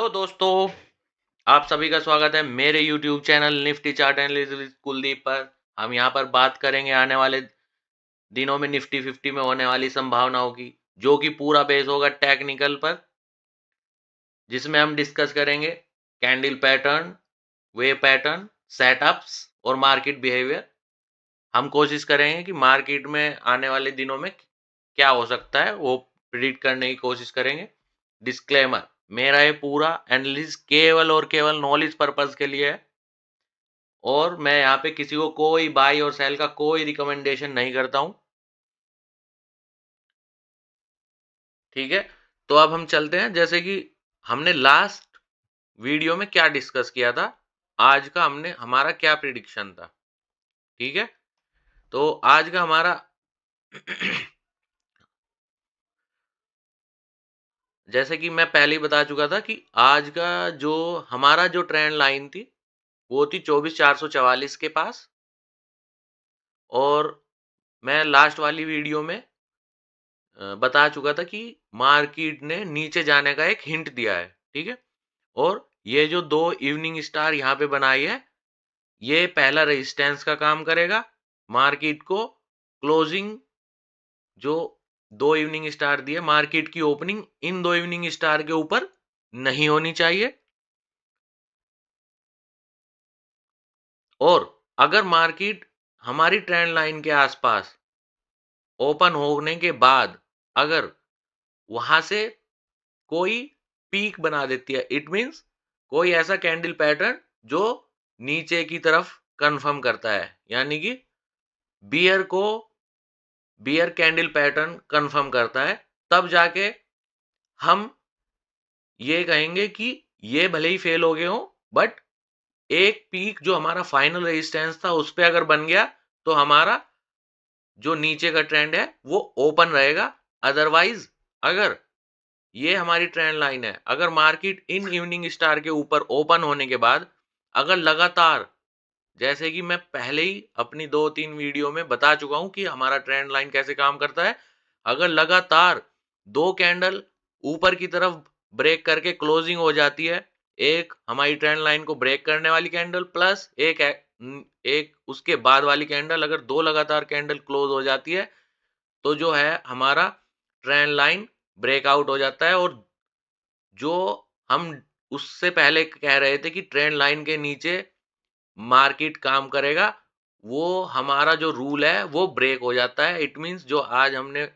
Hello दोस्तों, आप सभी का स्वागत है मेरे YouTube channel Nifty chart analysis with Kuldeep पर। हम यहाँ पर बात करेंगे आने वाले दिनों में निफ्टी 50 में होने वाली संभावनाओं की, जो कि पूरा बेस होगा टेक्निकल पर, जिसमें हम डिस्कस करेंगे candle pattern, wave pattern, setups और मार्केट बिहेवियर। हम कोशिश करेंगे कि मार्केट में आने वाले दिनों में क्या हो सकता है वो प्रिडिक्ट करने की कोशिश करेंगे। डिस्क्लेमर, मेरा ये पूरा एनालिसिस केवल और केवल नॉलेज पर्पस के लिए है और मैं यहाँ पे किसी को कोई बाई और सेल का कोई रिकमेंडेशन नहीं करता हूँ। ठीक है, तो अब हम चलते हैं। जैसे कि हमने लास्ट वीडियो में क्या डिस्कस किया था, आज का हमने हमारा क्या प्रिडिक्शन था। ठीक है, तो आज का हमारा जैसे कि मैं पहले ही बता चुका था कि आज का जो हमारा जो ट्रेंड लाइन थी वो थी 24,444 के पास। और मैं लास्ट वाली वीडियो में बता चुका था कि मार्केट ने नीचे जाने का एक हिंट दिया है। ठीक है, और ये जो दो इवनिंग स्टार यहाँ पे बनाई है, ये पहला रेजिस्टेंस का काम करेगा। मार्केट को क्लोजिंग जो दो इवनिंग स्टार दिए, मार्केट की ओपनिंग इन दो इवनिंग स्टार के ऊपर नहीं होनी चाहिए। और अगर मार्केट हमारी ट्रेंड लाइन के आसपास ओपन होने के बाद अगर वहां से कोई पीक बना देती है, इट मींस कोई ऐसा कैंडल पैटर्न जो नीचे की तरफ कंफर्म करता है, यानी कि बियर को बियर कैंडल पैटर्न कंफर्म करता है, तब जाके हम ये कहेंगे कि ये भले ही फेल हो गए हो, बट एक पीक जो हमारा फाइनल रेजिस्टेंस था उस पे अगर बन गया तो हमारा जो नीचे का ट्रेंड है वो ओपन रहेगा। अदरवाइज अगर ये हमारी ट्रेंड लाइन है, अगर मार्केट इन इवनिंग स्टार के ऊपर ओपन होने के बाद अगर लगातार, जैसे कि मैं पहले ही अपनी 2-3 वीडियो में बता चुका हूं कि हमारा ट्रेंड लाइन कैसे काम करता है, अगर लगातार दो कैंडल ऊपर की तरफ ब्रेक करके क्लोजिंग हो जाती है, एक हमारी ट्रेंड लाइन को ब्रेक करने वाली कैंडल प्लस एक उसके बाद वाली कैंडल, अगर दो लगातार कैंडल क्लोज हो जाती है तो जो है हमारा ट्रेंड लाइन ब्रेकआउट हो जाता है। और जो हम उससे पहले कह रहे थे कि ट्रेंड लाइन के नीचे मार्केट काम करेगा, वो हमारा जो रूल है वो ब्रेक हो जाता है। इट मींस जो आज हमने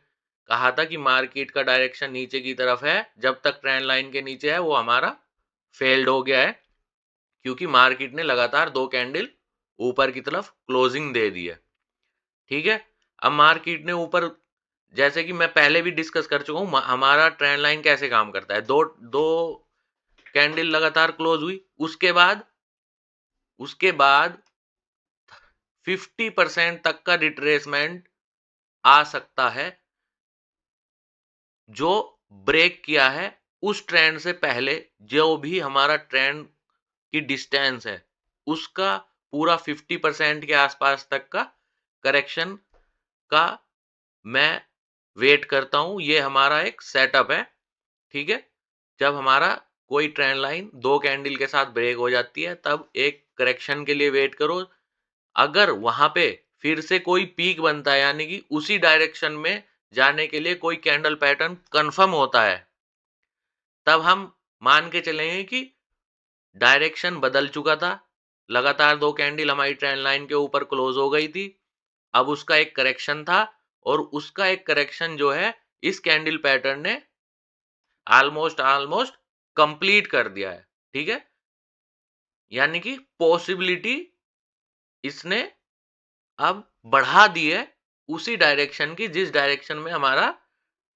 कहा था कि मार्केट का डायरेक्शन नीचे की तरफ है, जब तक ट्रेंड लाइन के नीचे है वो हमारा फेल्ड हो गया है, क्योंकि मार्केट ने लगातार दो कैंडल ऊपर की तरफ क्लोजिंग दे दी है। ठीक है, अब मार्केट ने ऊपर, जैसे कि मैं पहले भी डिस्कस कर चुका हूं, हमारा ट्रेंड लाइन कैसे काम करता है। दो दो कैंडल लगातार क्लोज हुई, उसके बाद 50% तक का रिट्रेसमेंट आ सकता है, जो ब्रेक किया है उस ट्रेंड से पहले। जो भी हमारा ट्रेंड की डिस्टेंस है उसका पूरा 50% के आसपास तक का करेक्शन का मैं वेट करता हूं। ये हमारा एक सेटअप है। ठीक है, जब हमारा कोई ट्रेंड लाइन दो कैंडल के साथ ब्रेक हो जाती है तब एक करेक्शन के लिए वेट करो। अगर वहां पे फिर से कोई पीक बनता है, यानी कि उसी डायरेक्शन में जाने के लिए कोई कैंडल पैटर्न कंफर्म होता है, तब हम मान के चलेंगे कि डायरेक्शन बदल चुका था। लगातार दो कैंडल हमारी ट्रेंड लाइन के ऊपर क्लोज हो गई थी, अब उसका एक करेक्शन था, और उसका एक करेक्शन जो है इस कैंडल पैटर्न ने ऑलमोस्ट कंप्लीट कर दिया है। ठीक है, यानी कि पॉसिबिलिटी इसने अब बढ़ा दी है उसी डायरेक्शन की जिस डायरेक्शन में हमारा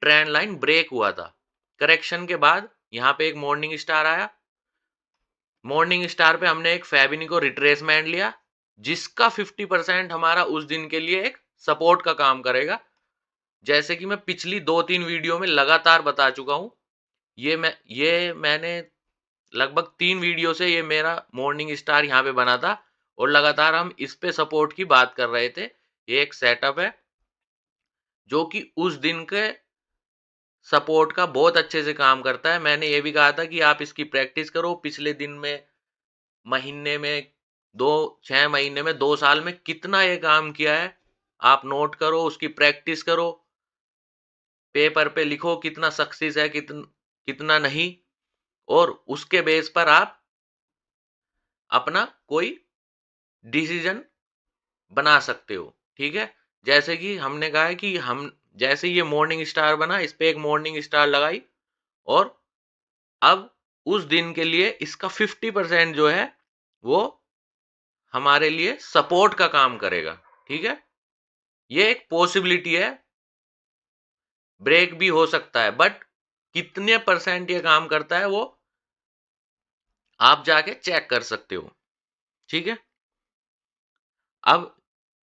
ट्रेंड लाइन ब्रेक हुआ था। करेक्शन के बाद यहाँ पे एक मॉर्निंग स्टार आया, मॉर्निंग स्टार पे हमने एक फेबिनिको रिट्रेसमेंट लिया, जिसका 50% हमारा उस दिन के लिए एक सपोर्ट का काम करेगा। जैसे कि मैं पिछली 2-3 वीडियो में लगातार बता चुका हूं, ये मैंने लगभग 3 वीडियो से ये मेरा मॉर्निंग स्टार यहाँ पे बना था और लगातार हम इस पे सपोर्ट की बात कर रहे थे। ये एक सेटअप है जो कि उस दिन के सपोर्ट का बहुत अच्छे से काम करता है। मैंने ये भी कहा था कि आप इसकी प्रैक्टिस करो, पिछले दिन में, महीने में, 2 6 महीने में, 2 साल में कितना ये काम किया है, आप नोट करो, उसकी प्रैक्टिस करो, पेपर पे लिखो कितना सक्सेस है, कितना नहीं, और उसके बेस पर आप अपना कोई डिसीजन बना सकते हो, ठीक है? जैसे कि हमने कहा है कि हम जैसे ये मॉर्निंग स्टार बना, इस पे एक मॉर्निंग स्टार लगाई, और अब उस दिन के लिए इसका 50% जो है, वो हमारे लिए सपोर्ट का काम करेगा, ठीक है? ये एक पॉसिबिलिटी है, ब्रेक भी हो सकता है, बट कितने परसेंट ये काम करता है वो आप जाके चेक कर सकते हो, ठीक है? अब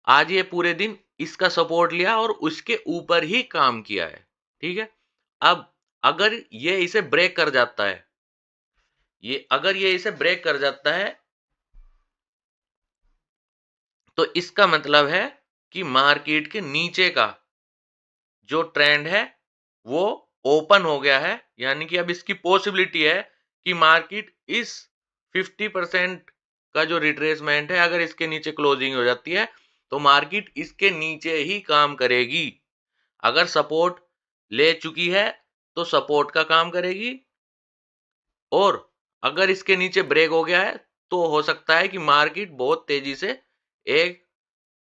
आज ये पूरे दिन इसका सपोर्ट लिया और उसके ऊपर ही काम किया है, ठीक है? अब अगर ये इसे ब्रेक कर जाता है, अगर ये इसे ब्रेक कर जाता है, तो इसका मतलब है कि मार्केट के नीचे का जो ट्रेंड है वो ओपन हो गया है, यानी कि अब इसकी पॉसिबिलिटी है कि मार्केट इस 50% का जो रिट्रेसमेंट है, अगर इसके नीचे क्लोजिंग हो जाती है, तो मार्केट इसके नीचे ही काम करेगी। अगर सपोर्ट ले चुकी है तो सपोर्ट का काम करेगी, और अगर इसके नीचे ब्रेक हो गया है तो हो सकता है कि मार्केट बहुत तेजी से एक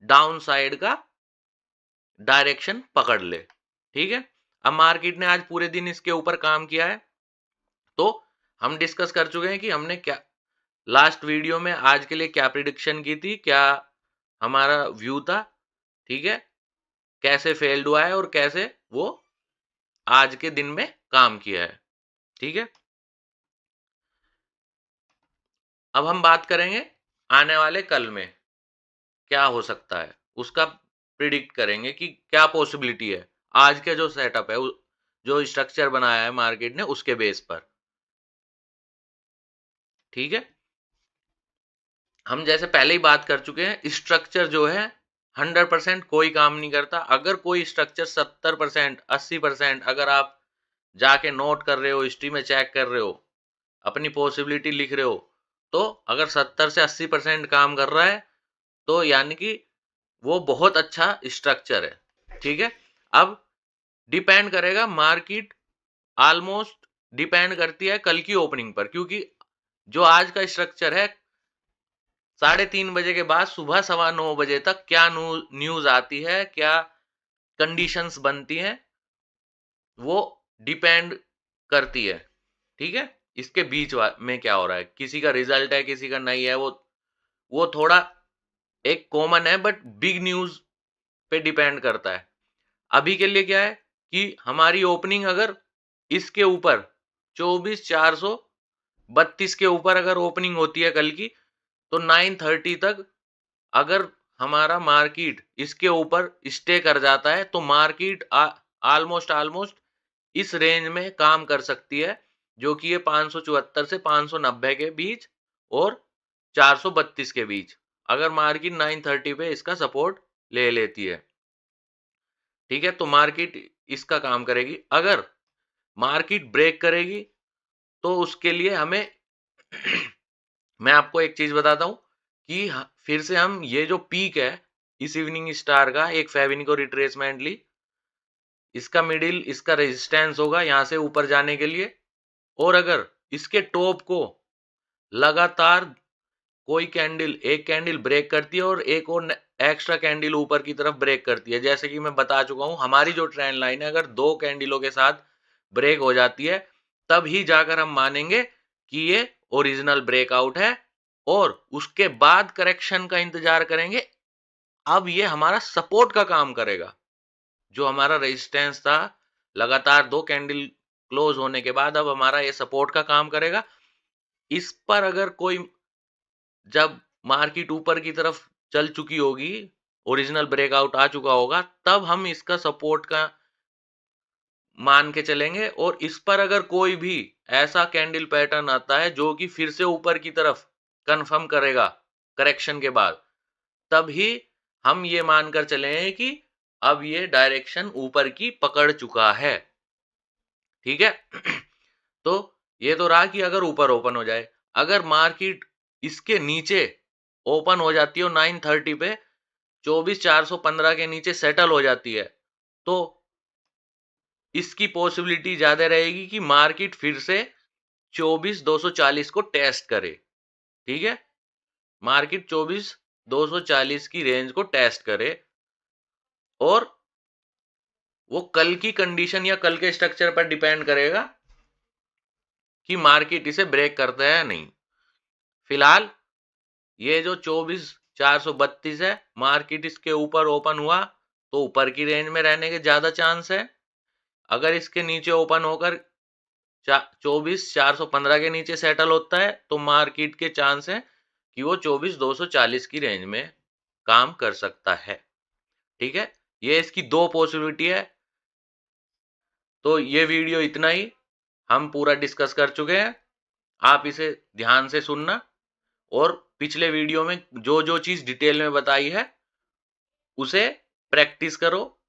डाउन साइड का डायरेक्शन पकड़ ले, ठीक है? अब मार्केट ने आज पूरे दिन इसके ऊपर काम किया है, तो हम डिस्कस कर चुके हैं कि हमने क्या लास्ट वीडियो में आज के लिए क्या प्रिडिक्शन की थी, क्या हमारा व्यू था, ठीक है? कैसे फेल्ड हुआ है और कैसे वो आज के दिन में काम किया है, ठीक है? अब हम बात करेंगे आने वाले कल में क्या हो सकता है, उसका प्रिडिक्ट करेंगे कि क्या पॉसिबिलिटी है आज के जो सेटअप है, जो स्ट्रक्चर बनाया है मार्केट ने, उसके बेस पर, ठीक है? हम जैसे पहले ही बात कर चुके हैं, स्ट्रक्चर जो है 100% कोई काम नहीं करता। अगर कोई स्ट्रक्चर 70%, 80%, अगर आप जाके नोट कर रहे हो, हिस्ट्री में चेक कर रहे हो, अपनी पॉसिबिलिटी लिख रहे हो, तो अगर 70 से 80% काम कर रहा है, तो यानी कि वो बहुत अच्छा स्ट्रक्चर है, ठीक है? अब डिपेंड करेगा, मार्केट ऑलमोस्ट डिपेंड करती है कल की ओपनिंग पर, क्योंकि जो आज का स्ट्रक्चर है, 3:30 बजे के बाद सुबह 9:15 बजे तक क्या न्यूज आती है, क्या कंडीशंस बनती हैं, वो डिपेंड करती है, ठीक है? इसके बीच में क्या हो रहा है, किसी का रिजल्ट है, किसी का नहीं है, वो थोड़ा एक कॉमन है, बट बिग न्यूज पे डिपेंड करता है। अभी के लिए क्या है कि हमारी ओपनिंग अगर इसके ऊपर 24,432 के ऊपर अगर ओपनिंग होती है कल की, तो 9:30 तक अगर हमारा मार्केट इसके ऊपर स्टे कर जाता है, तो मार्केट ऑलमोस्ट इस रेंज में काम कर सकती है, जो कि ये 574 से 590 के बीच और 432 के बीच, अगर मार्केट 9:30 पे इसका सपोर्ट ले लेती है, ठीक है? तो मार्केट इसका काम करेगी। अगर मार्केट ब्रेक करेगी, तो उसके लिए हमें मैं आपको एक चीज बताता हूँ कि फिर से हम ये जो पीक है इस इवनिंग स्टार का, एक फेविनिको रिट्रेसमेंट ली, इसका मिडिल, इसका रेजिस्टेंस होगा यहाँ से ऊपर जाने के लिए, और अगर इसके टॉप को लगातार कोई कैंडल, एक कैंडल ब्रेक करती है और एक और एक्स्ट्रा कैंडल ऊपर की तरफ ब्रेक करती है, जैसे कि मैं बता चुका हूं, हमारी जो ट्रेंड लाइन है, अगर 2 कैंडलों के साथ ब्रेक हो जाती है, तब ही जाकर हम मानेंगे कि ये ओरिजिनल ब्रेकआउट है, और उसके बाद करेक्शन का इंतजार करेंगे। अब ये हमारा सपोर्ट का काम करेगा, जो हमारा रेजिस्टेंस था, लगातार 2 कैंडल क्लोज होने के बाद अब हमारा ये सपोर्ट का काम करेगा। इस पर अगर कोई, जब मार्केट ऊपर की तरफ चल चुकी होगी, ओरिजिनल ब्रेकआउट आ चुका होगा, तब हम इसका सपोर्ट का मान के चलेंगे, और इस पर अगर कोई भी ऐसा कैंडल पैटर्न आता है जो कि फिर से ऊपर की तरफ कंफर्म करेगा करेक्शन के बाद, तब ही हम ये मानकर चले कि अब ये डायरेक्शन ऊपर की पकड़ चुका है, ठीक है। तो ये तो रहा कि अगर ऊपर ओपन हो जाए, अगर मार्केट इसके नीचे ओपन हो जाती है 930 पे 24,415 के नीचे सेटल हो जाती है, तो इसकी पॉसिबिलिटी ज्यादा रहेगी कि मार्केट फिर से 24,240 को टेस्ट करे। ठीक है, मार्केट 24,240 की रेंज को टेस्ट करे और वो कल की कंडीशन या कल के स्ट्रक्चर पर डिपेंड करेगा कि मार्केट इसे ब्रेक करता है या नहीं। फिलहाल ये जो 24,432 है, मार्केट इसके ऊपर ओपन हुआ तो ऊपर की रेंज में रहने के ज्यादा चांस है। अगर इसके नीचे ओपन होकर 24,415 के नीचे सेटल होता है तो मार्केट के चांस है कि वो 24,240 की रेंज में काम कर सकता है। ठीक है, ये इसकी दो पॉसिबिलिटी है। तो ये वीडियो इतना ही, हम पूरा डिस्कस कर चुके हैं। आप इसे ध्यान से सुनना और पिछले वीडियो में जो जो चीज डिटेल में बताई है उसे प्रैक्टिस करो,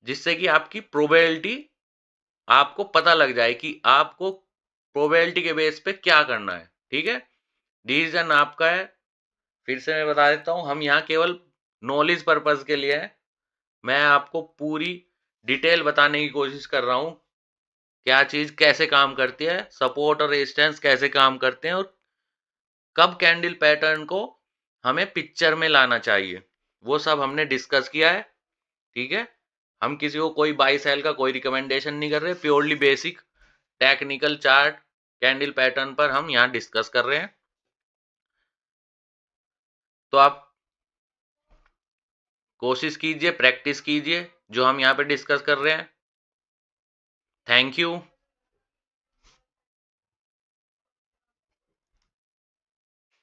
जिससे कि आपकी प्रोबेबिलिटी, आपको पता लग जाए कि आपको प्रोबेबिलिटी के बेस पे क्या करना है। ठीक है, डिसीजन आपका है। फिर से मैं बता देता हूं, हम यहाँ केवल नॉलेज पर्पज के लिए है। मैं आपको पूरी डिटेल बताने की कोशिश कर रहा हूं, क्या चीज कैसे काम करती है, सपोर्ट और रेजिस्टेंस कैसे काम करते हैं और कब कैंडल पैटर्न को हमें पिक्चर में लाना चाहिए, वो सब हमने डिस्कस किया है। ठीक है, हम किसी को कोई बाई सेल का कोई रिकमेंडेशन नहीं कर रहे, purely basic technical chart candle pattern पर हम यहाँ डिस्कस कर रहे हैं। तो आप कोशिश कीजिए, प्रैक्टिस कीजिए जो हम यहाँ पे डिस्कस कर रहे हैं। Thank you.